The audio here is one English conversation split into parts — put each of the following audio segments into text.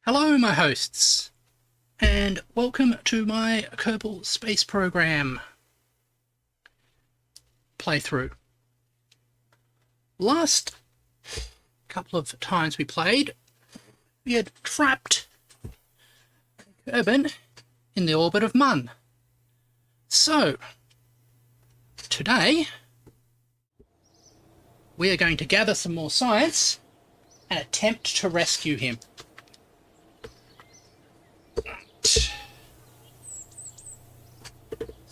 Hello, my hosts, and welcome to my Kerbal Space Program playthrough. Last couple of times we played, we had trapped Kerban in the orbit of Mun. So, today, we are going to gather some more science and attempt to rescue him.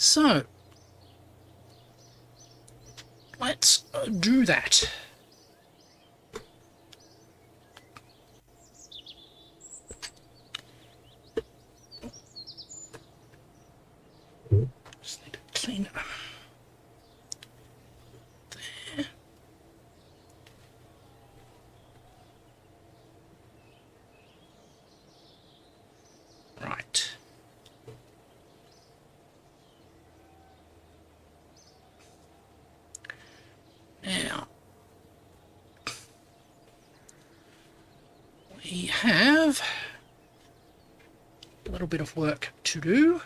So, let's do that. Just need to clean it. There. Right. Now, we have a little bit of work to do.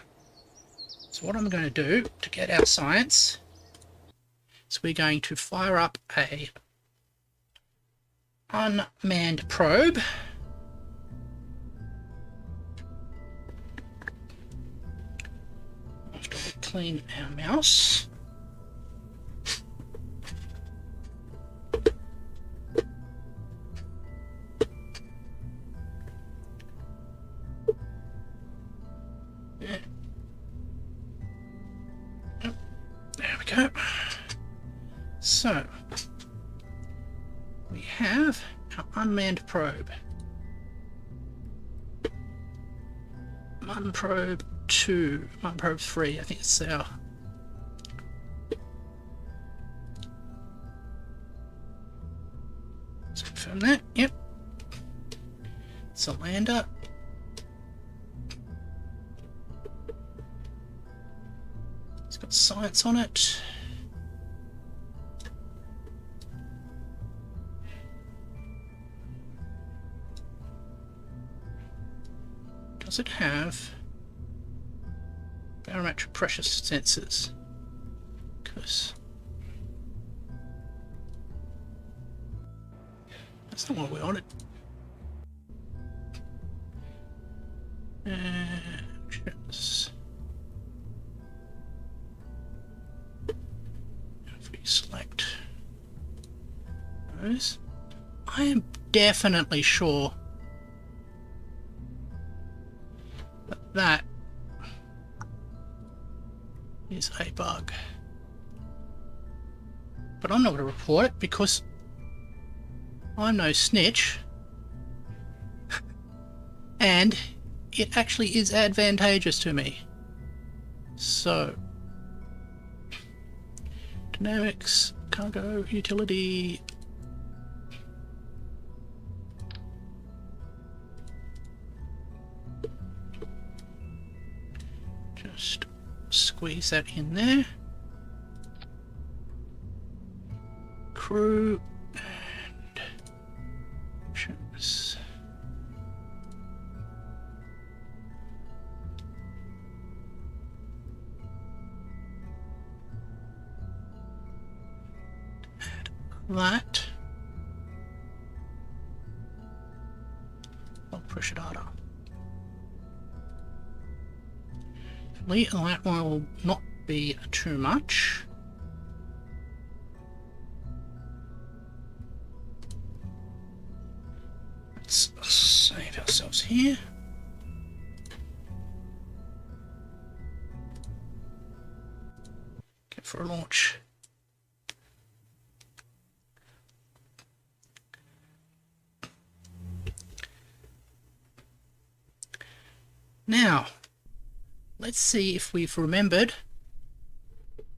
So what I'm going to do to get our science is we're going to fire up a unmanned probe. After we clean our mouse. So, we have our unmanned probe. Mun probe 2, Mun probe 3, I think it's our... Let's confirm that, yep. It's a lander. It's got science on it. Does it have barometric pressure sensors? Because that's not what we wanted. Actions. If we select those, I am definitely sure that is a bug. But I'm not going to report it because I'm no snitch. And it actually is advantageous to me. So, dynamics, cargo, utility. Just squeeze that in there. Crew and options. Add that. Blood pressure data. That will not be too much. Let's save ourselves here. Get for a launch. Now, let's see if we've remembered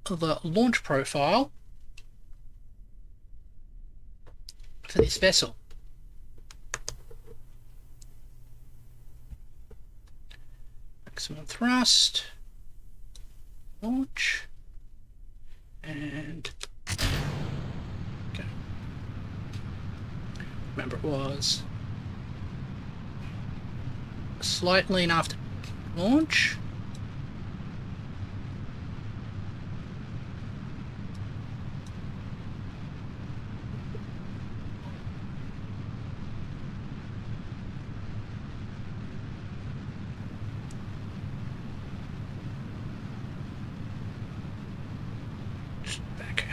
the launch profile for this vessel. Maximum thrust, launch, and go. Remember, it was Slight lean after launch. Just back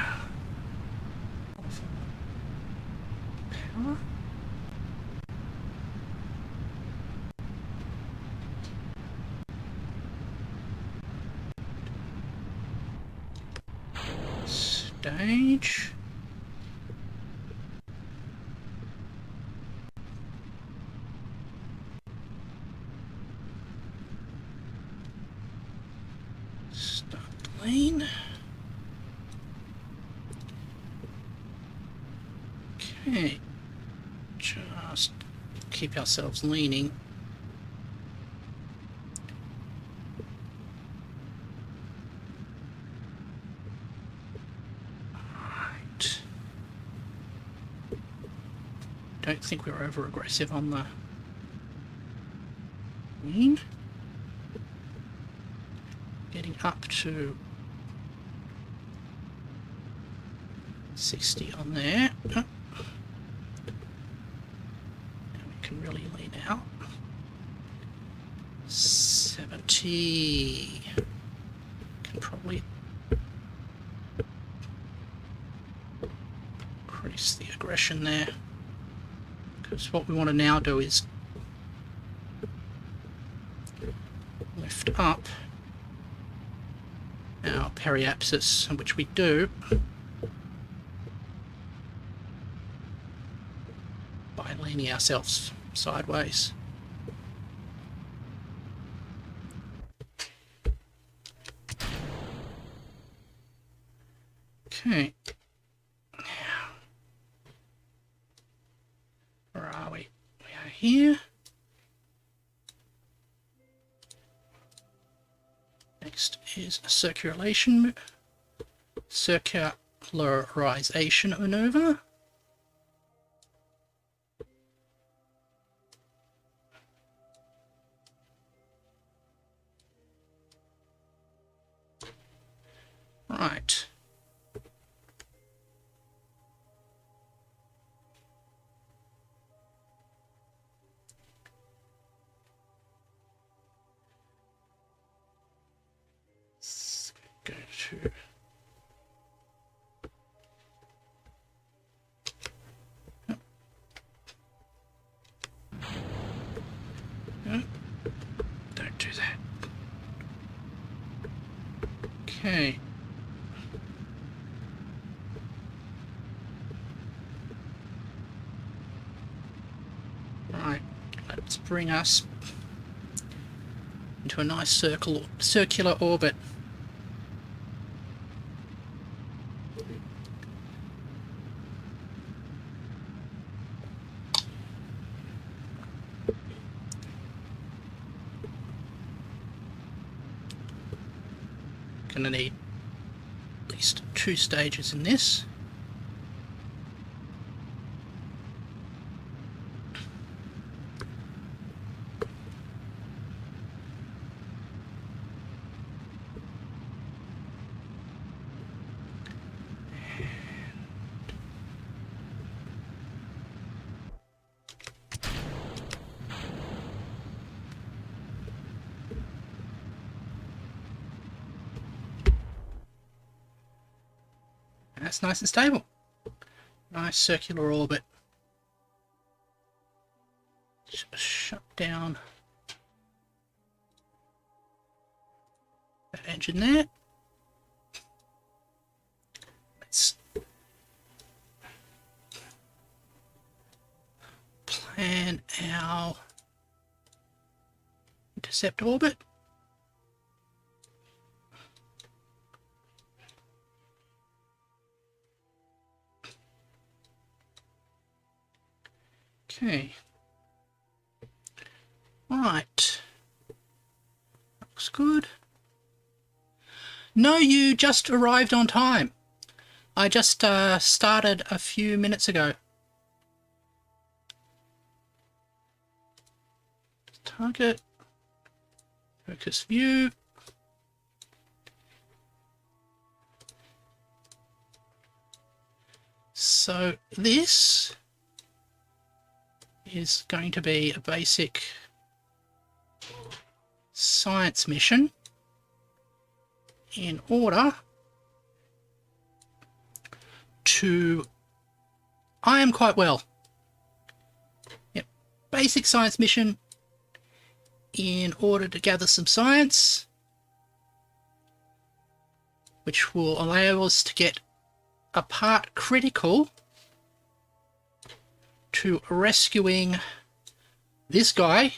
off power. Stage. Start lean. Okay. Just keep ourselves leaning. Don't think we're over aggressive on the lean. Getting up to 60 on there. Oh. Now we can really lean out. 70. Can probably increase the aggression there. Because what we want to now do is lift up our periapsis, which we do by leaning ourselves sideways. Okay. Where are we? We are here. Next is a circularization maneuver. Right. Go to don't do that. Okay. Right, let's bring us into a nice circular orbit. Gonna need at least 2 stages in this. That's nice and stable. Nice circular orbit. Just shut down that engine there. Let's plan our intercept orbit. Okay. Right. Looks good. No, you just arrived on time. I just started a few minutes ago. target, focus view. So this is going to be a basic science mission in order to... I am quite well. Yep, basic science mission in order to gather some science, which will allow us to get a part critical to rescuing this guy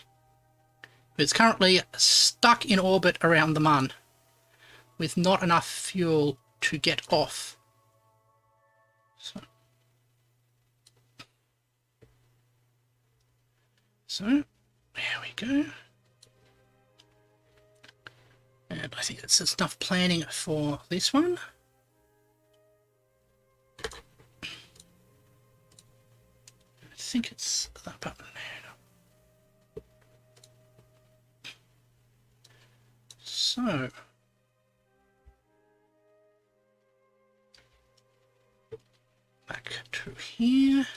who's currently stuck in orbit around the Mun with not enough fuel to get off. So there we go. And I think that's enough planning for this one. I think it's that button. So back to here.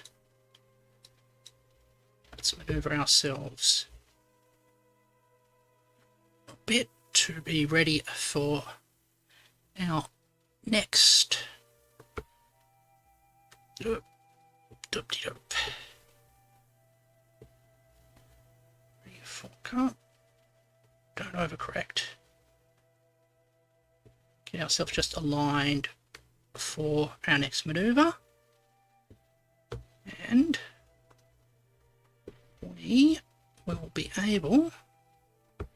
Let's maneuver ourselves a bit to be ready for our next Don't overcorrect. Get ourselves just aligned for our next maneuver. And we will be able to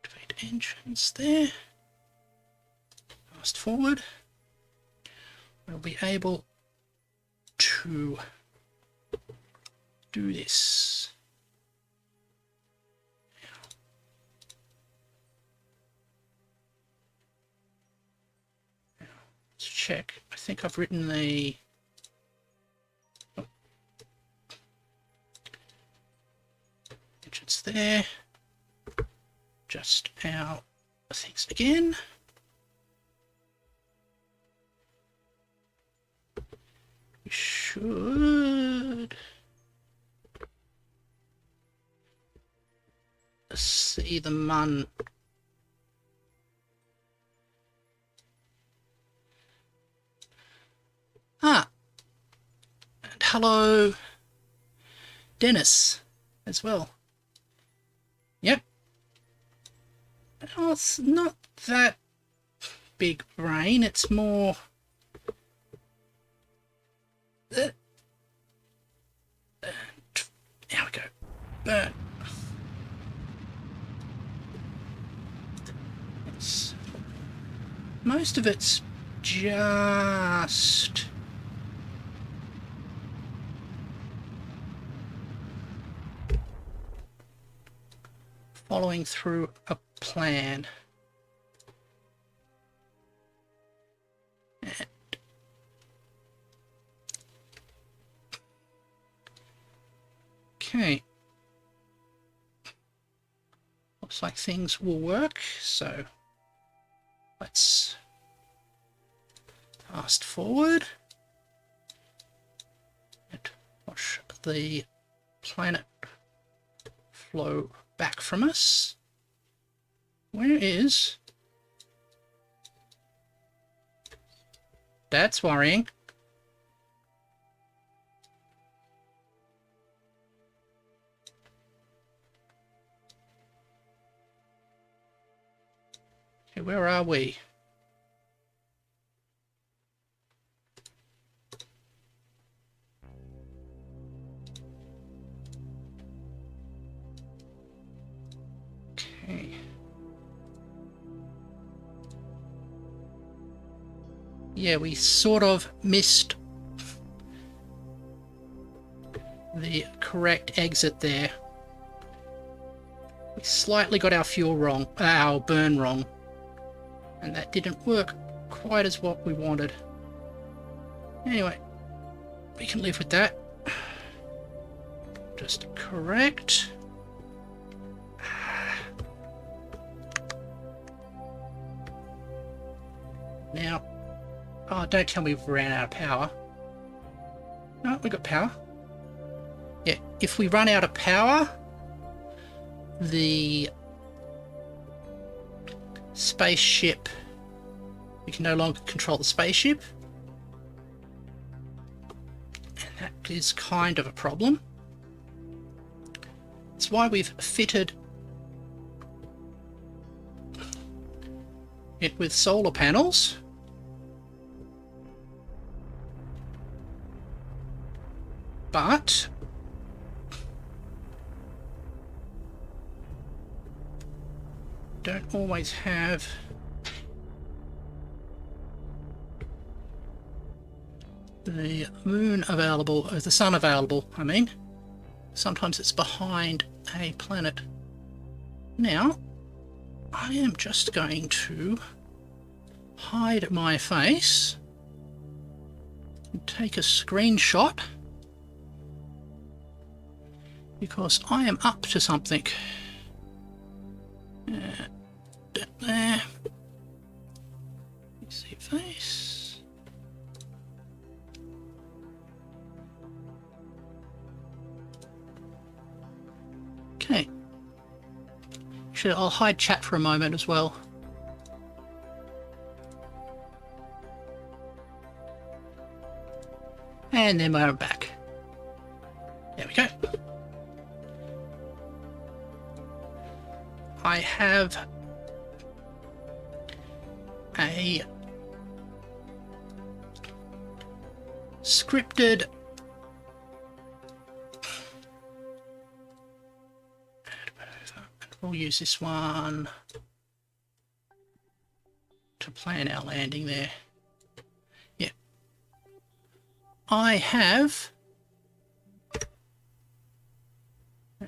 activate engines there. Fast forward. We'll be able to do this. Now, let's check. I think I've written the engines there. Just our things again. We should see the Mun. Ah, and hello, Dennis, as well. Yep. Oh, it's not that big brain, it's more... There we go. Burn. Most of it's just following through a plan. And okay. Looks like things will work, so let's fast forward and watch the planet flow back from us. Where is... That's worrying. Okay, where are we? Okay. Yeah, we sort of missed the correct exit there. We slightly got our fuel wrong, our burn wrong, and that didn't work quite as what we wanted. Anyway, we can live with that. just correct. Now, oh, don't tell me we've ran out of power. No, we got power. Yeah, if we run out of power, the spaceship, we can no longer control the spaceship. And that is kind of a problem. That's why we've fitted it with solar panels. But don't always have the moon available, or the sun available, I mean. Sometimes it's behind a planet. Now, I am just going to hide my face and take a screenshot because I am up to something. There. You see face. Okay. Actually, I'll hide chat for a moment as well. And then we're back. There we go. I have a scripted we'll use this one to plan our landing there. Yeah. I have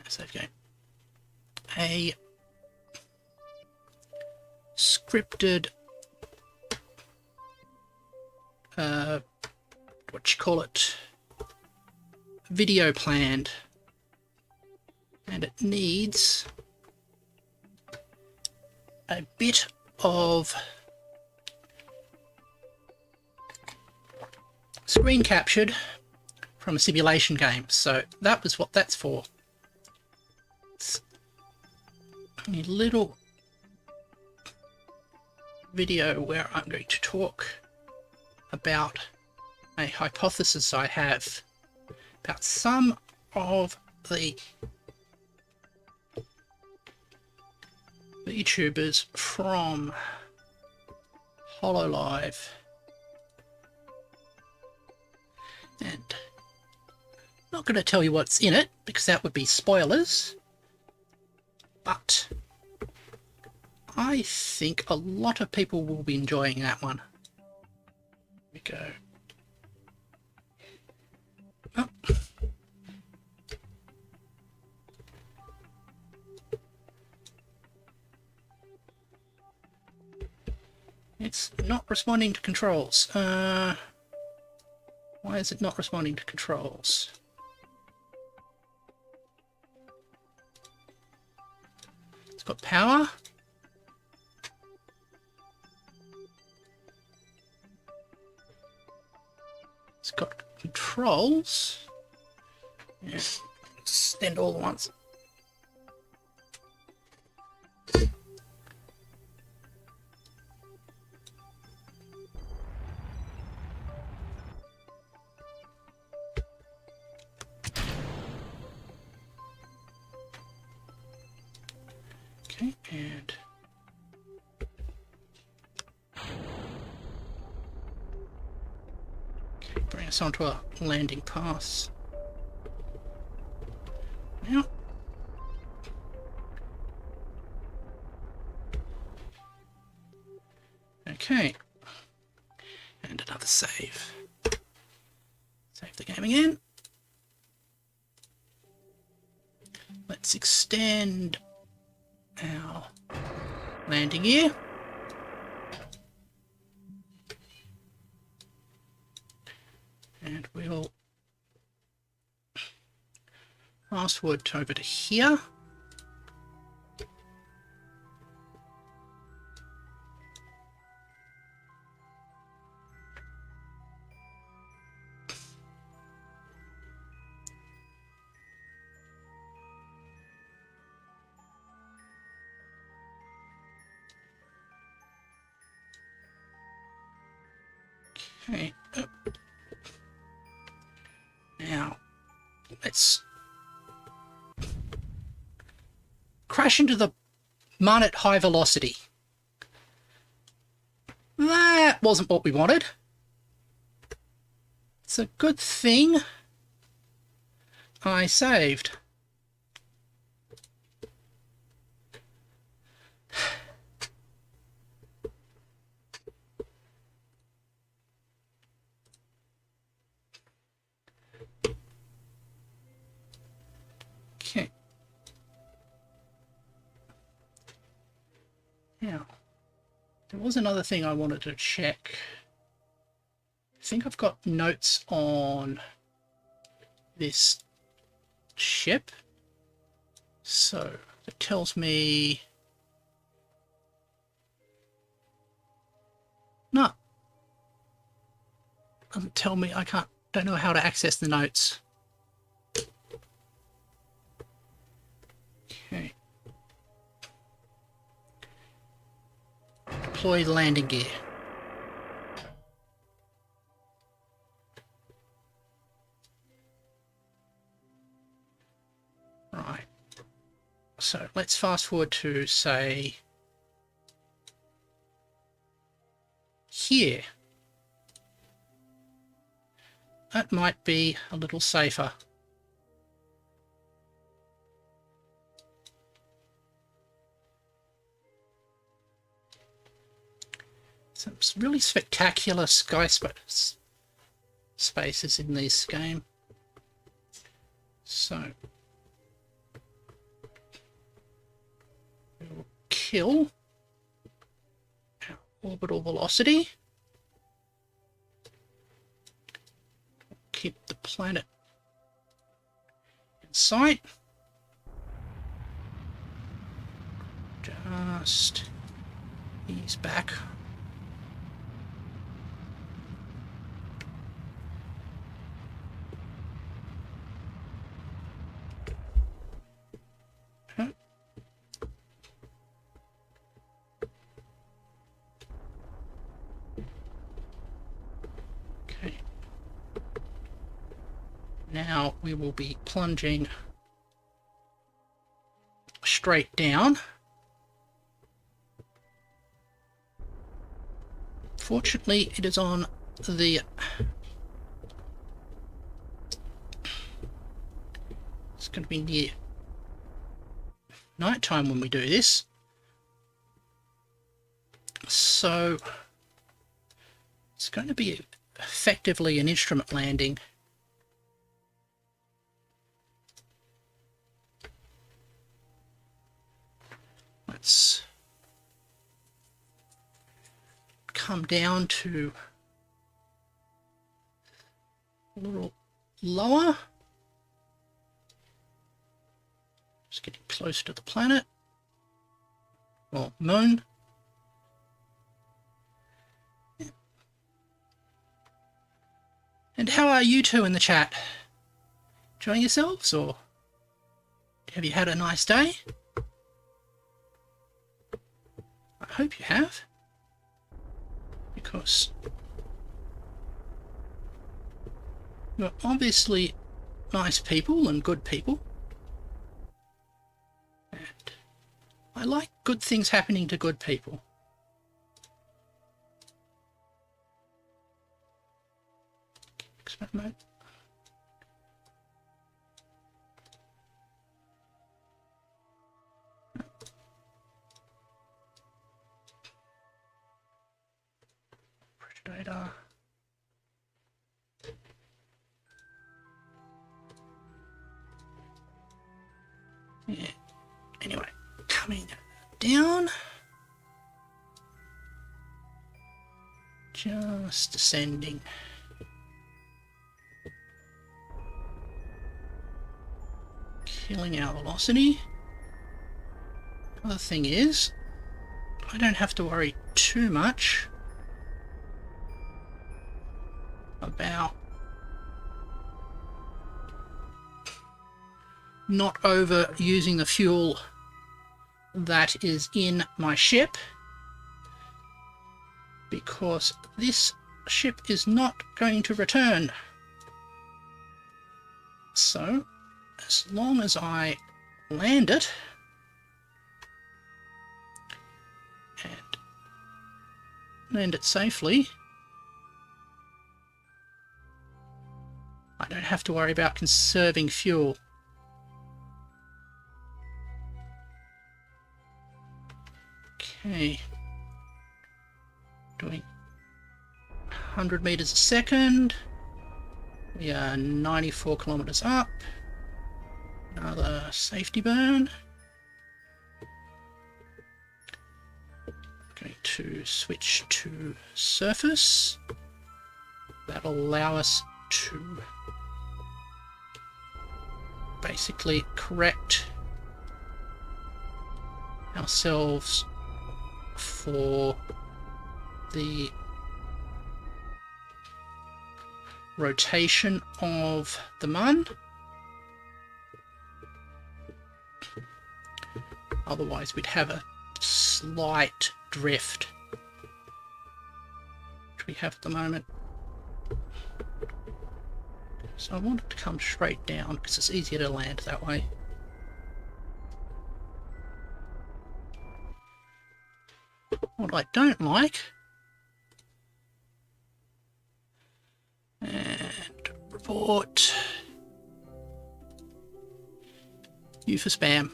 save game. A scripted what you call it, video planned, and it needs a bit of screen captured from a simulation game, so that was what that's for. It's a little video where I'm going to talk about a hypothesis I have about some of the VTubers from HoloLive, and I'm not going to tell you what's in it because that would be spoilers, but I think a lot of people will be enjoying that one. Here we go. Oh. It's not responding to controls. Why is it not responding to controls? It's got power. It's got controls. Yeah. Stand all at once. Okay, and bring us onto a landing pass. Now, okay, and another save. Save the game again. Let's extend our landing gear. And we'll fast forward over to here. Okay. Now, let's crash into the Mun at high velocity. That wasn't what we wanted. It's a good thing I saved. Okay. Now, there was another thing I wanted to check. I think I've got notes on this ship. So it tells me... No. Doesn't tell me. I don't know how to access the notes. Okay. Deploy the landing gear. Right. So let's fast forward to, say, here. That might be a little safer. Some really spectacular sky spaces in this game. So we'll kill our orbital velocity. Keep the planet in sight. Just ease back. Now we will be plunging straight down. Fortunately, it is on the... It's going to be near nighttime when we do this. So it's going to be effectively an instrument landing. Let's come down to a little lower. Just getting close to the planet or moon. And how are you two in the chat? Enjoying yourselves, or have you had a nice day? I hope you have, because you're obviously nice people and good people, and I like good things happening to good people. Experiment. Data. Yeah. Anyway, coming down. Just descending. killing our velocity. Other thing is, I don't have to worry too much about not overusing the fuel that is in my ship, because this ship is not going to return. So, as long as I land it and land it safely, I don't have to worry about conserving fuel. Okay, doing 100 meters a second. We are 94 kilometers up. Another safety burn. Going to switch to surface. That'll allow us to basically correct ourselves for the rotation of the mun. Otherwise we'd have a slight drift, which we have at the moment. So I want it to come straight down because it's easier to land that way. What I don't like, and report you for spam.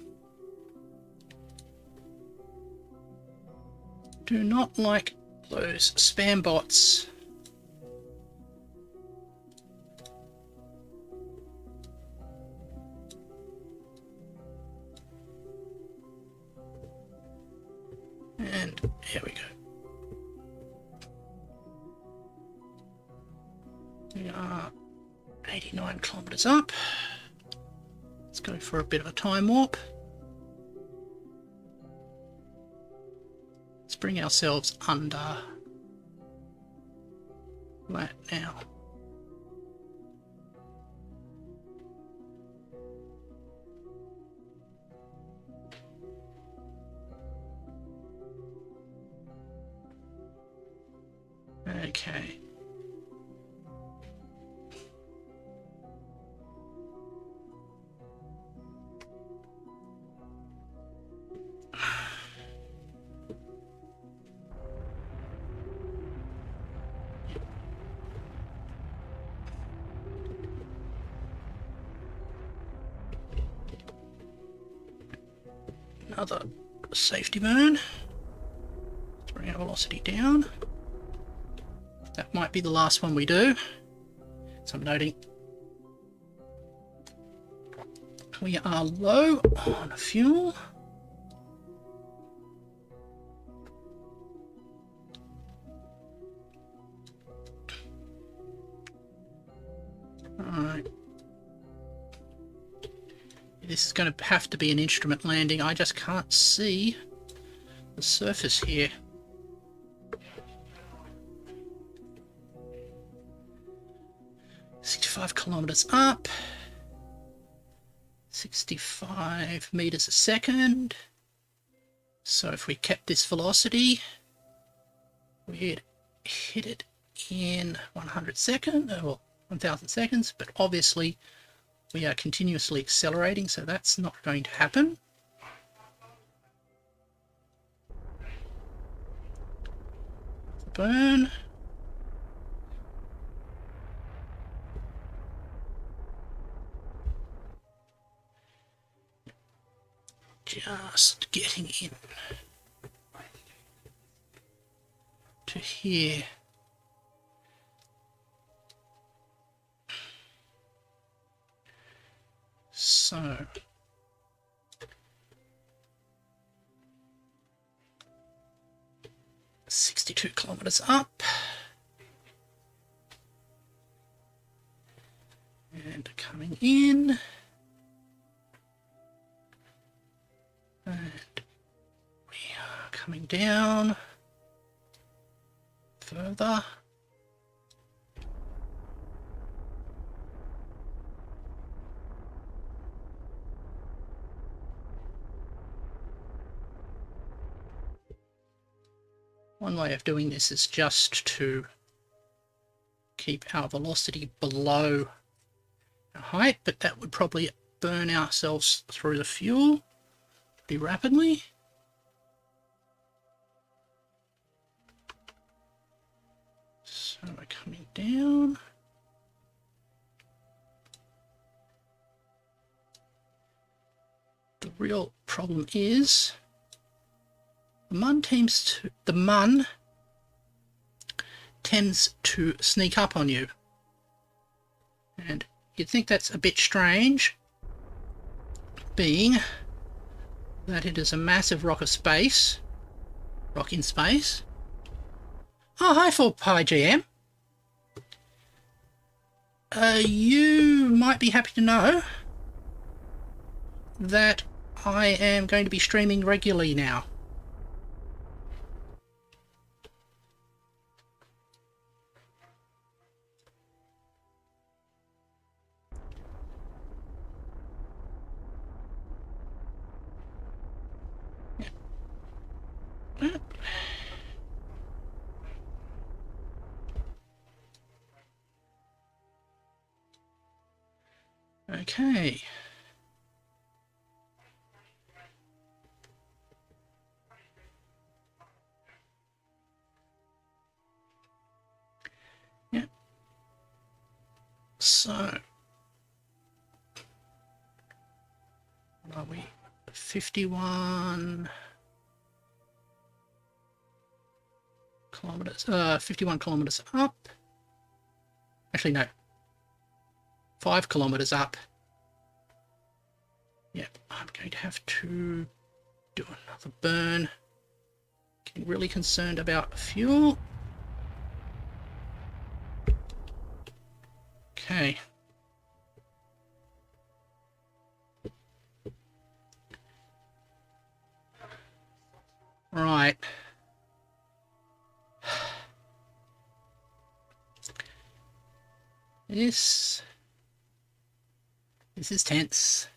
Do not like those spam bots. And here we go. We are 89 kilometers up. Let's go for a bit of a time warp. Let's bring ourselves under that now. Okay. Another safety burn. Let's bring our velocity down. That might be the last one we do. So I'm noting we are low on fuel. Alright. This is going to have to be an instrument landing. I just can't see the surface here. Kilometers up, 65 meters a second. So if we kept this velocity, we'd hit it in 100 seconds, or 1000 seconds, but obviously we are continuously accelerating, so that's not going to happen. Burn. Just getting in to here. So 62 kilometers up. And coming in. coming down further. One way of doing this is just to keep our velocity below our height, but that would probably burn ourselves through the fuel pretty rapidly. So we're coming down. The real problem is the mun tends to sneak up on you, and you'd think that's a bit strange, being that it is a massive rock in space. Oh, hi, 4Pi GM. You might be happy to know that I am going to be streaming regularly now. Okay. Yeah. So, what are we? 51 kilometers. 51 kilometers up. Actually, no. 5 kilometers up. Yep, I'm going to have to do another burn. Getting really concerned about fuel. Okay. Right. This is tense.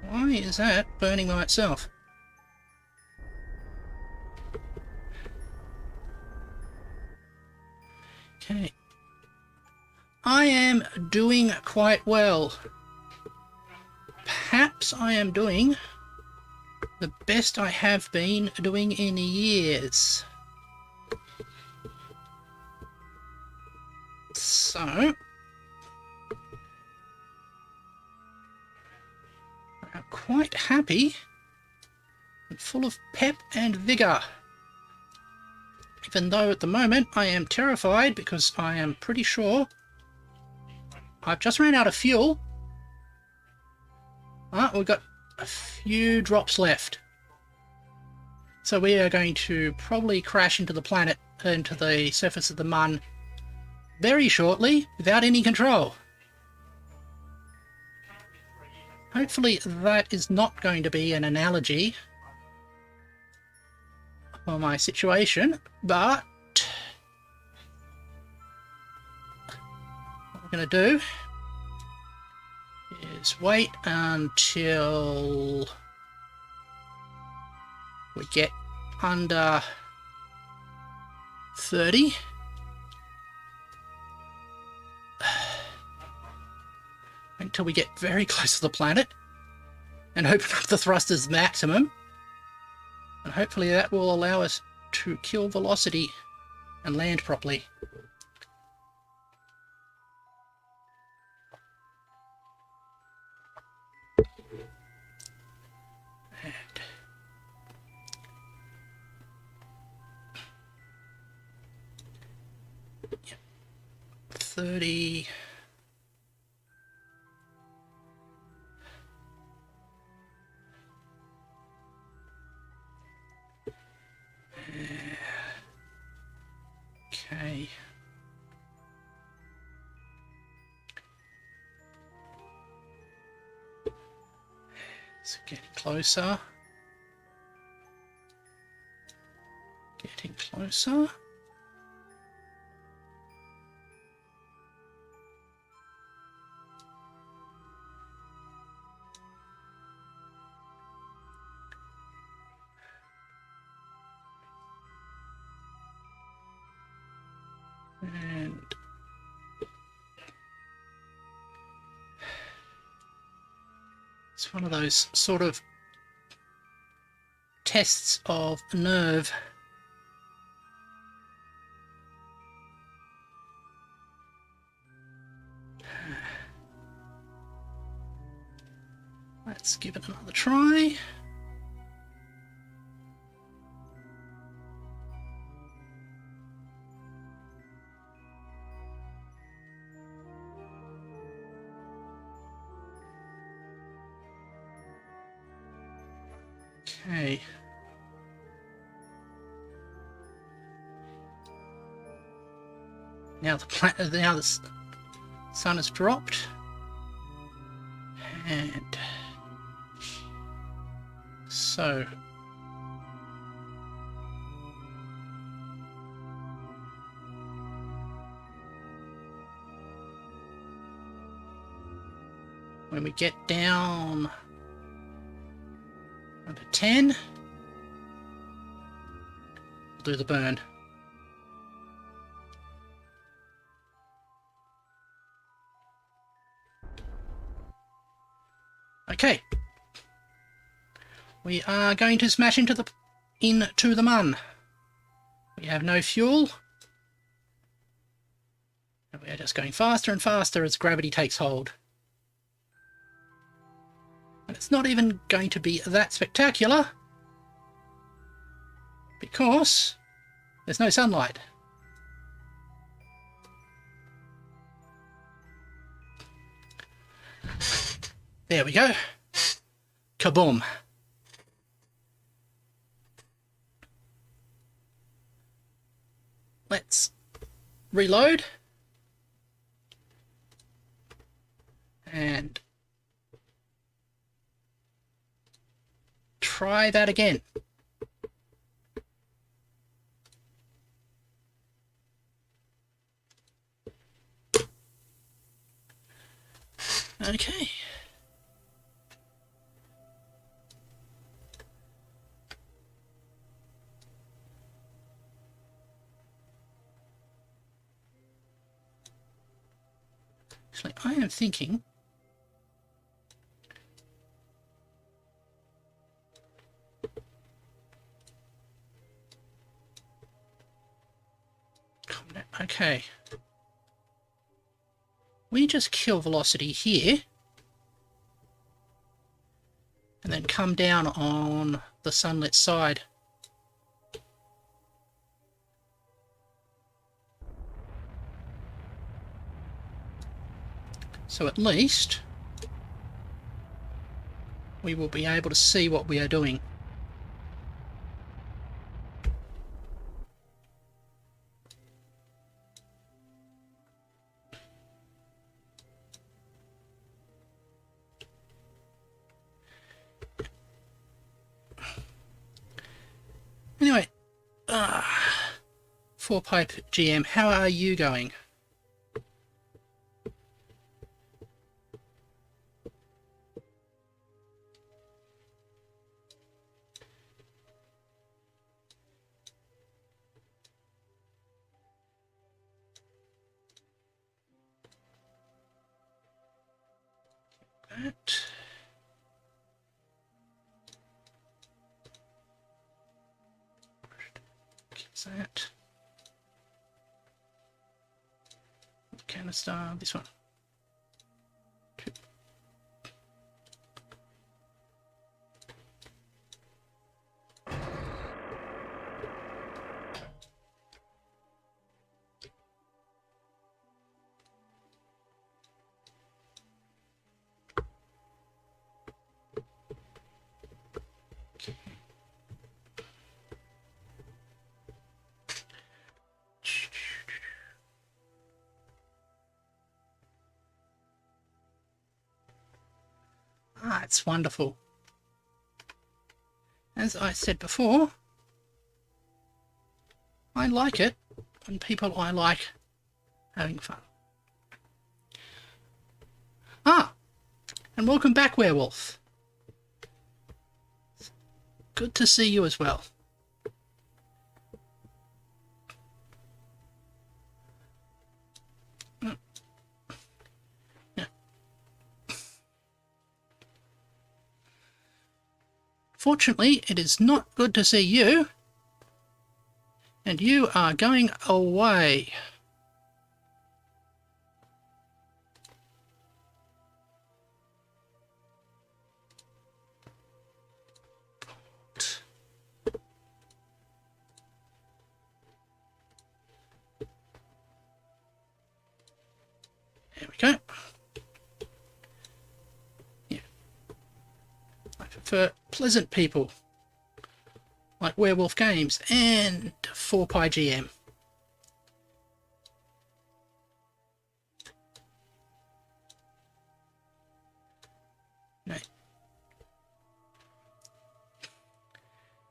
Why is that burning by itself? Okay. I am doing quite well. Perhaps I am doing the best I have been doing in years. So, I'm quite happy and full of pep and vigour. Even though at the moment I am terrified because I am pretty sure I've just ran out of fuel. We've got a few drops left. So we are going to probably crash into the planet, into the surface of the Mun very shortly without any control. Hopefully that is not going to be an analogy for my situation, but what we're going to do is wait until we get under 30. Until we get very close to the planet and open up the thrusters maximum. And hopefully that will allow us to kill velocity and land properly. And 30. It's getting closer. Getting closer. And it's one of those sort of tests of nerve. Let's give it another try. Okay. Now the sun has dropped, and so when we get down under 10, we'll do the burn. Okay, we are going to smash into the mun. We have no fuel, and we are just going faster and faster as gravity takes hold. And it's not even going to be that spectacular because there's no sunlight. There we go. Kaboom. Let's reload. And try that again. Okay. Actually, I am thinking okay. We just kill velocity here and then come down on the sunlit side. So at least we will be able to see what we are doing. Anyway, 4-pipe GM, how are you going? That. That. Canister, this one. Two. Ah, it's wonderful. As I said before, I like it when people I like having fun. Ah, and welcome back, Werewolf. Good to see you as well. Fortunately, it is not good to see you, and you are going away. There we go. Yeah. I prefer pleasant people like Werewolf Games and 4PyGM. Right.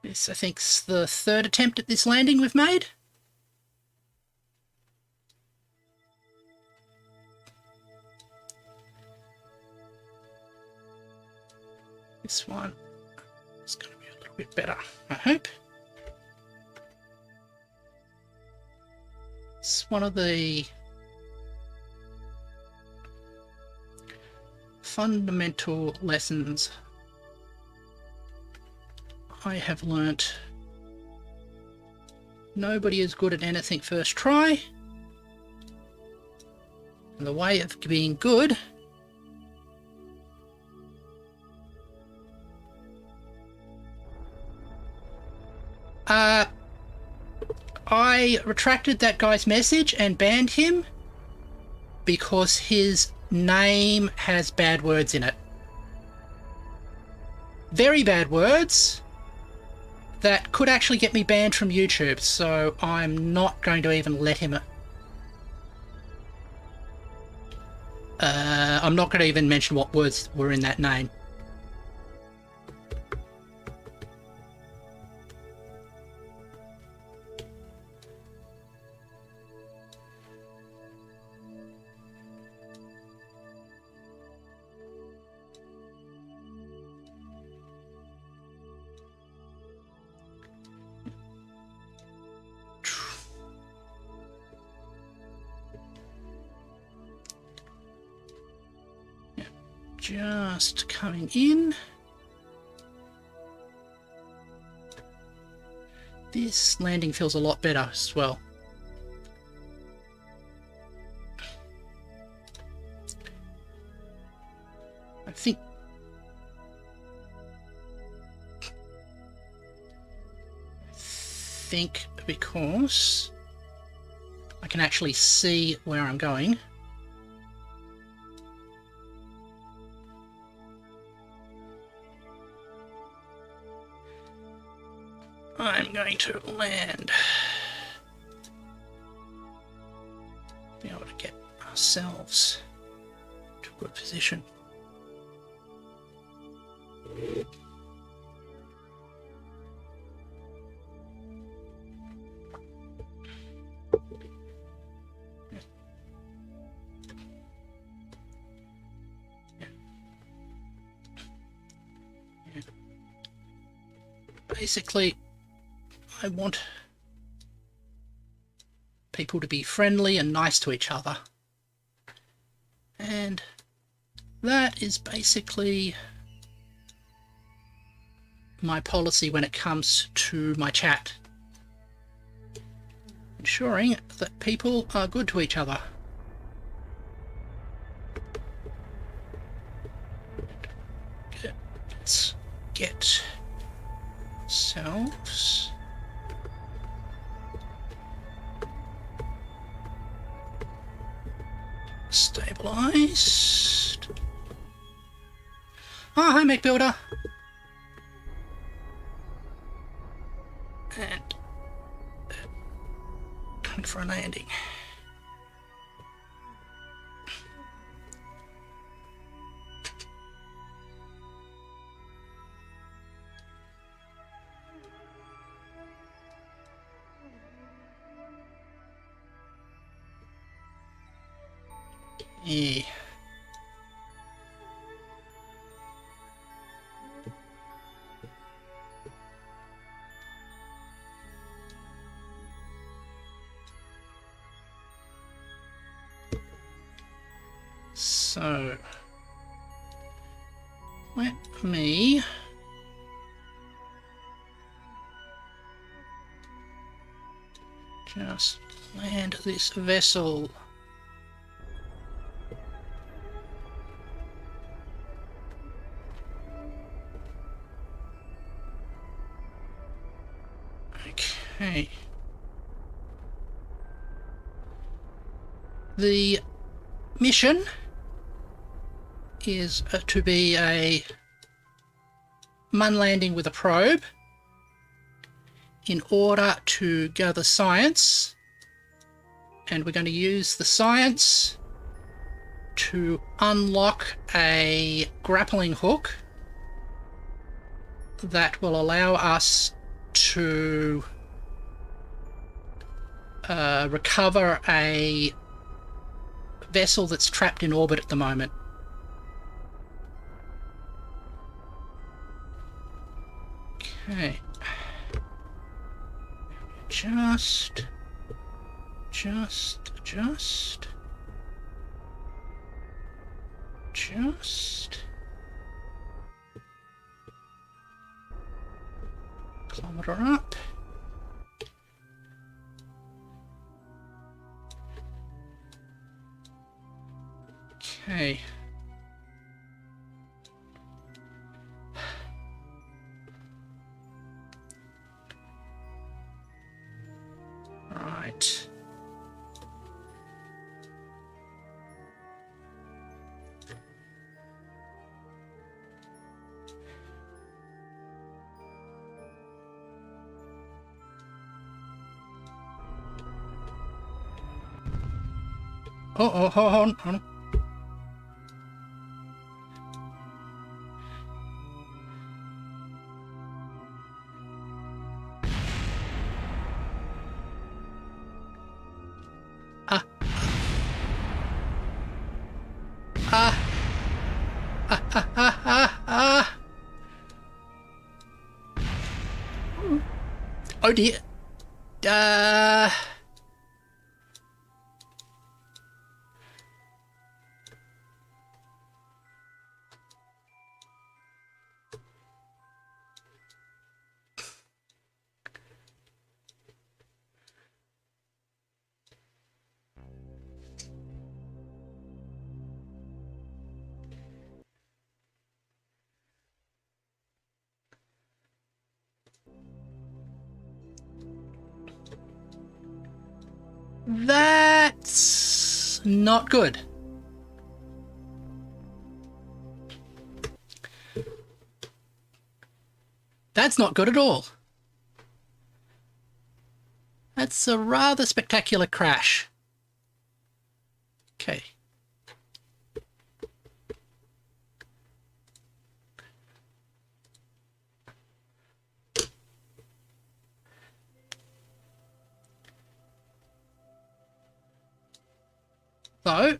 This, I think, is the third attempt at this landing we've made. This one is going to be a little bit better, I hope. It's one of the fundamental lessons I have learnt. Nobody is good at anything first try. And the way of being good I retracted that guy's message and banned him because his name has bad words in it. Very bad words that could actually get me banned from YouTube, so I'm not going to even let him... I'm not going to even mention what words were in that name. Just coming in. This landing feels a lot better as well. I think because I can actually see where I'm going. I'm going to land. Be able to get ourselves to a good position. Basically, I want people to be friendly and nice to each other. And that is basically my policy when it comes to my chat. Ensuring that people are good to each other. Let's get ourselves stabilized. Oh, hi, Mech Builder. And time for a landing. Yeah. So, let me just land this vessel. Okay. The mission is to be a moon landing with a probe in order to gather science, and we're going to use the science to unlock a grappling hook that will allow us to recover a vessel that's trapped in orbit at the moment. Okay. Just kilometer up. Okay. Right. Oh, hold on. Oh dear. That's not good. That's not good at all. That's a rather spectacular crash. Okay. So,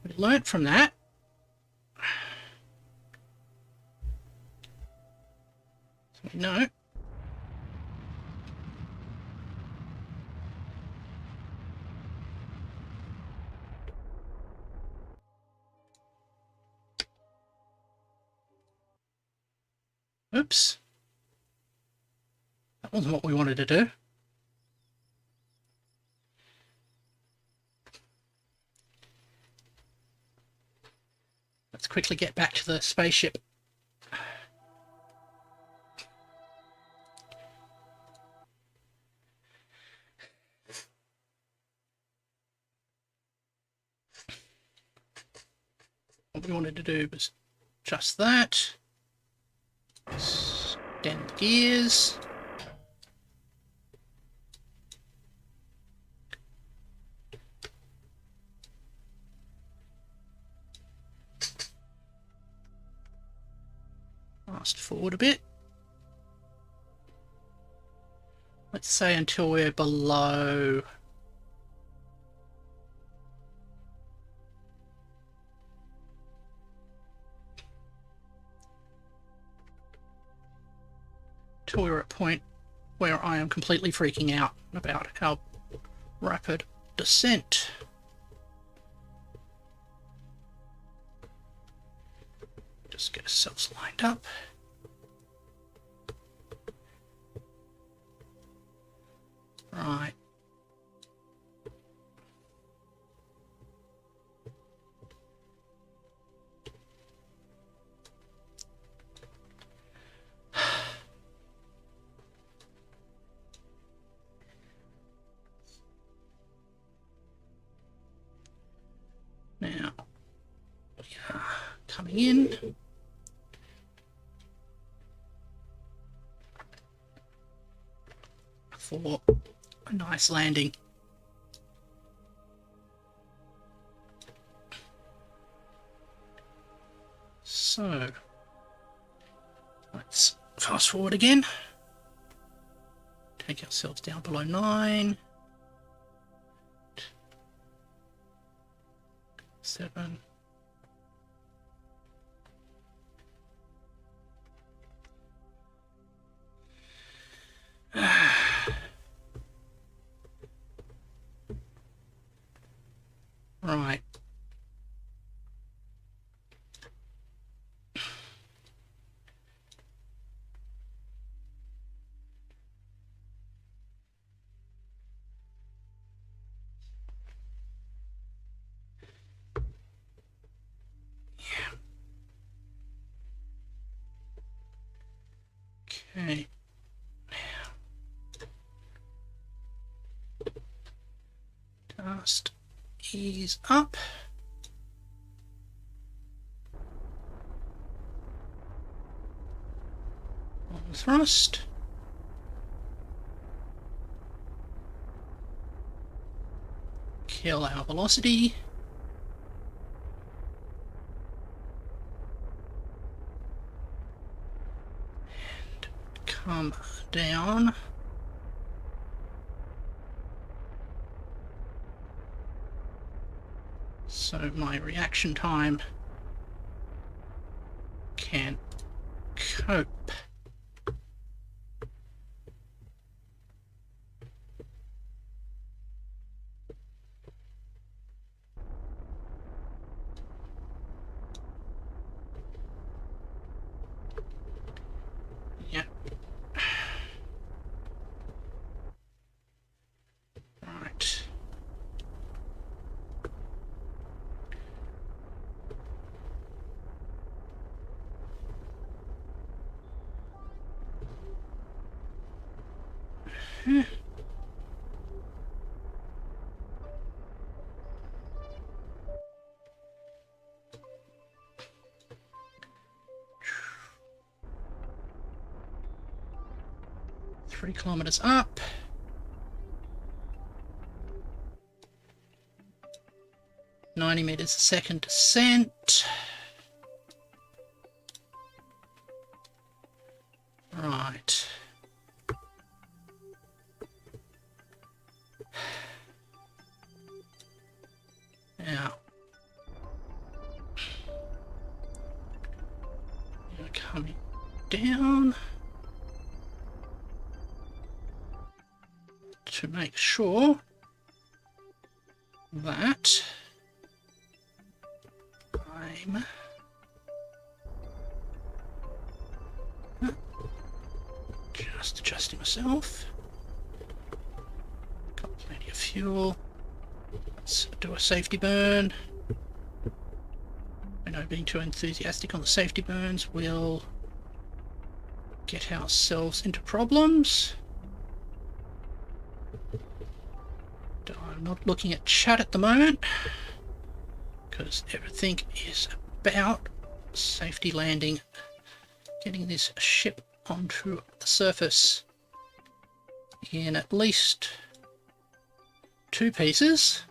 we learnt from that. So we know. Oops. That wasn't what we wanted to do. Let's quickly get back to the spaceship. What we wanted to do was just that. Extend the gears. Fast forward a bit. Let's say until we're below till we're at a point where I am completely freaking out about our rapid descent. Just get ourselves lined up. Right. Now, we are coming in. For a nice landing. So, let's fast forward again. Take ourselves down below 9. 7. Right. Okay. Just ease up. On thrust. Kill our velocity. And come down. So my reaction time can cope. Yeah. Right. Hmm. 3 kilometers up. $90 meters a second descent. Right. Now, you're coming down to make sure that I'm just adjusting myself. Got plenty of fuel. Let's do a safety burn. I know being too enthusiastic on the safety burns will get ourselves into problems. I'm not looking at chat at the moment because everything is about safety landing, getting this ship onto the surface in at least 2 pieces.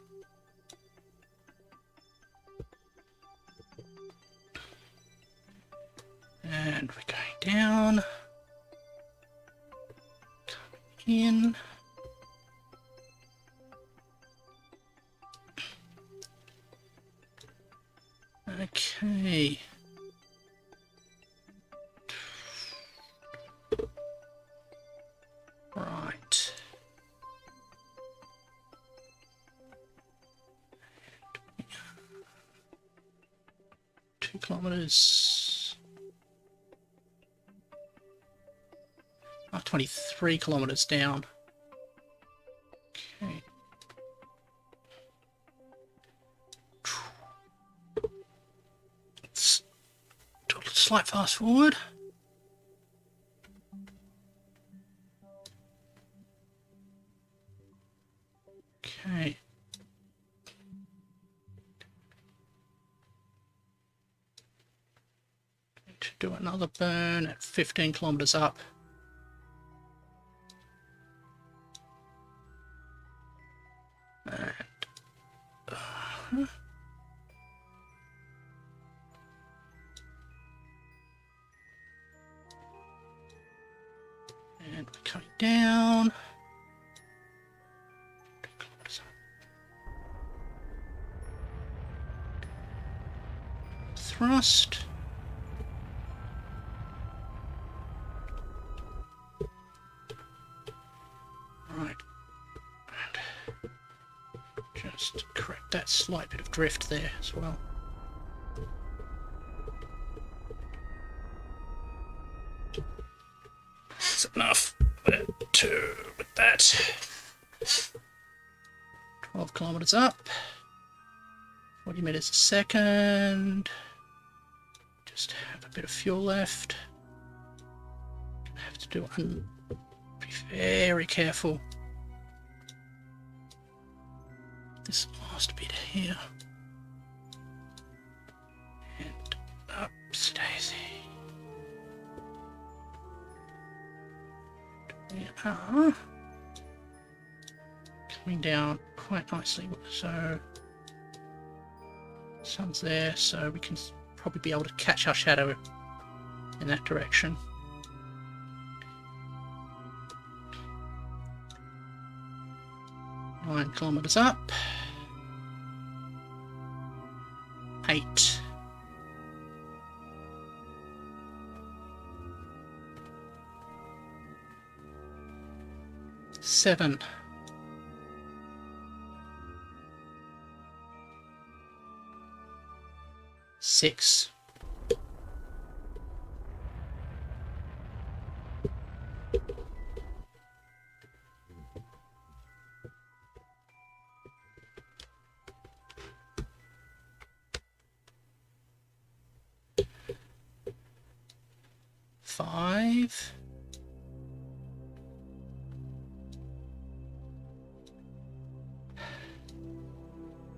And we're going down, coming in. Okay. 2 kilometers. 23 kilometers down. Okay. Let's do a slight fast forward. Okay. To do another burn at 15 kilometers up. And we're coming down. Thrust. Right. And just correct that slight bit of drift there as well. That's enough. With that. 12 kilometers up. 40 meters a second. Just have a bit of fuel left. Have to do it. Be very careful. This last bit here. And ups daisy. We are coming down quite nicely. So sun's there, so we can probably be able to catch our shadow in that direction. Nine kilometers up. 8. 7. 6. 5.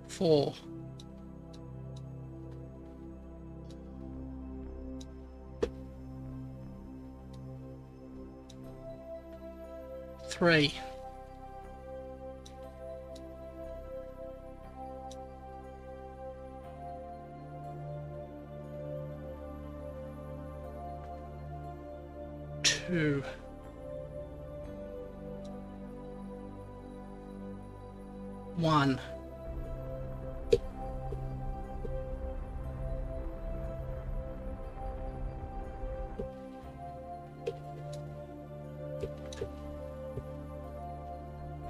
4. 3. 2. 1.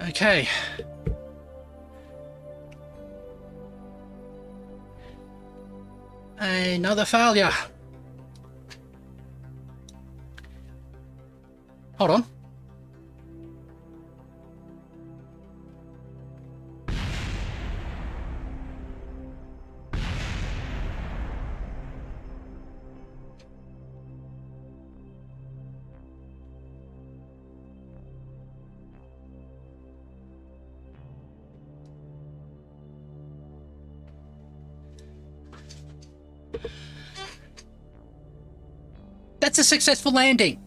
Okay. Another failure. Hold on. That's a successful landing.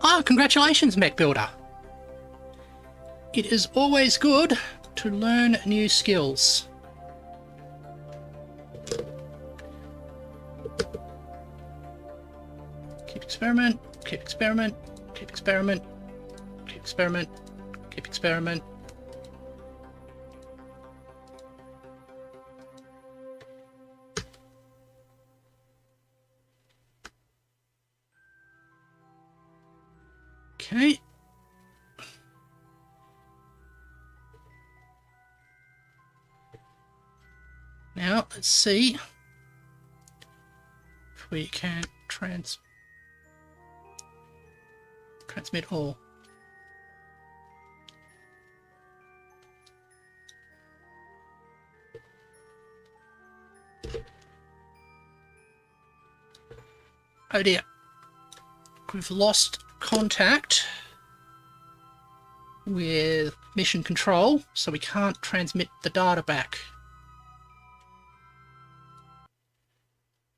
Oh, congratulations, Mech Builder. it is always good to learn new skills. Keep experiment, keep experiment, keep experiment, keep experiment, keep experiment. Okay. Now let's see if we can transmit all. Oh dear, we've lost contact with mission control, so we can't transmit the data back.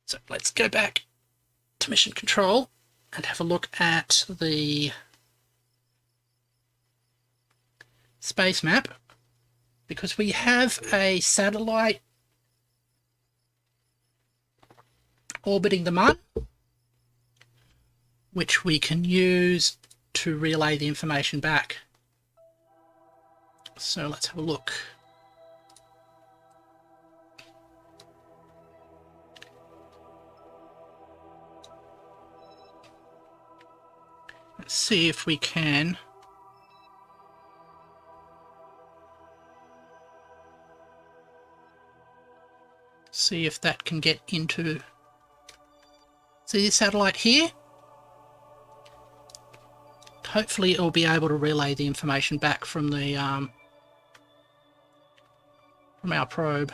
So let's go back to mission control and have a look at the space map, because we have a satellite orbiting the Mun, which we can use to relay the information back. So let's have a look. Let's see if we can see if that can get into, see this satellite here? Hopefully it'll be able to relay the information back from the from our probe.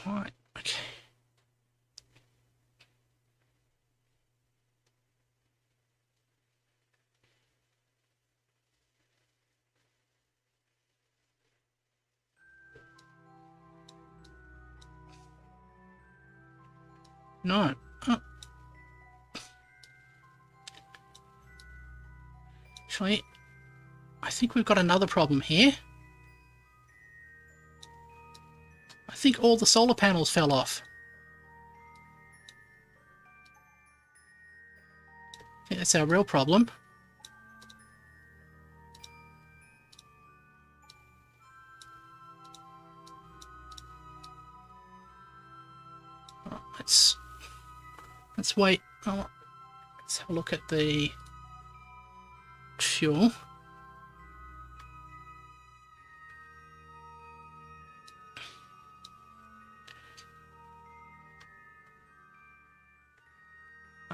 Right, okay. No. Oh. Actually, I think we've got another problem here. I think all the solar panels fell off. I think that's our real problem. Oh, let's wait. Oh, let's have a look at the fuel.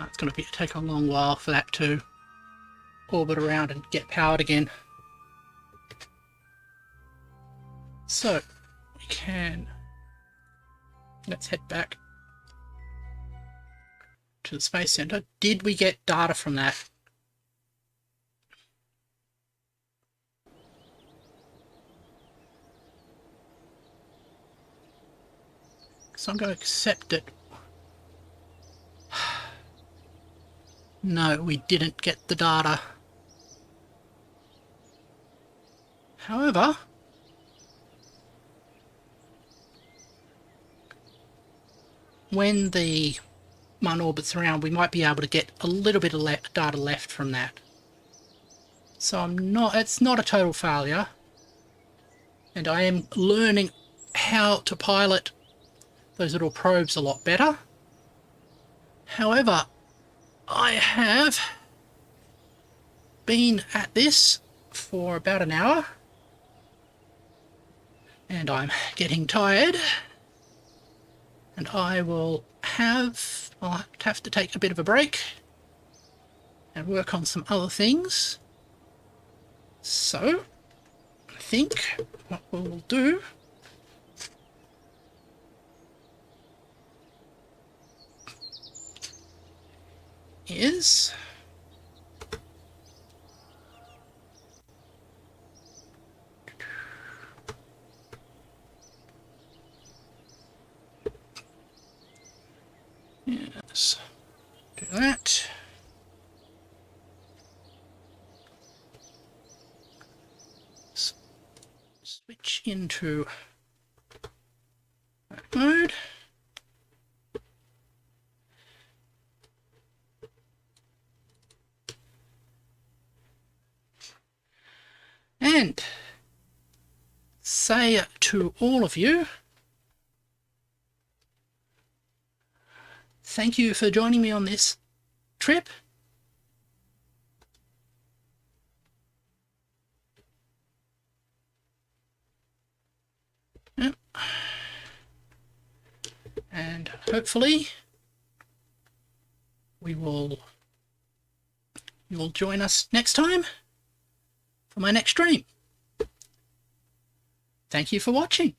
It's going to take a long while for that to orbit around and get powered again. So we can, let's head back to the Space Center. Did we get data from that? So I'm going to accept it. No, we didn't get the data. However, when the Mun orbits around, we might be able to get a little bit of data left from that. So it's not a total failure. And I am learning how to pilot those little probes a lot better. However, I have been at this for about an hour and I'm getting tired, and I'll have to take a bit of a break and work on some other things. So I think what we'll do is yes, do that. Switch into that mode. And say to all of you, thank you for joining me on this trip. Yep. And hopefully you will join us next time for my next stream. Thank you for watching.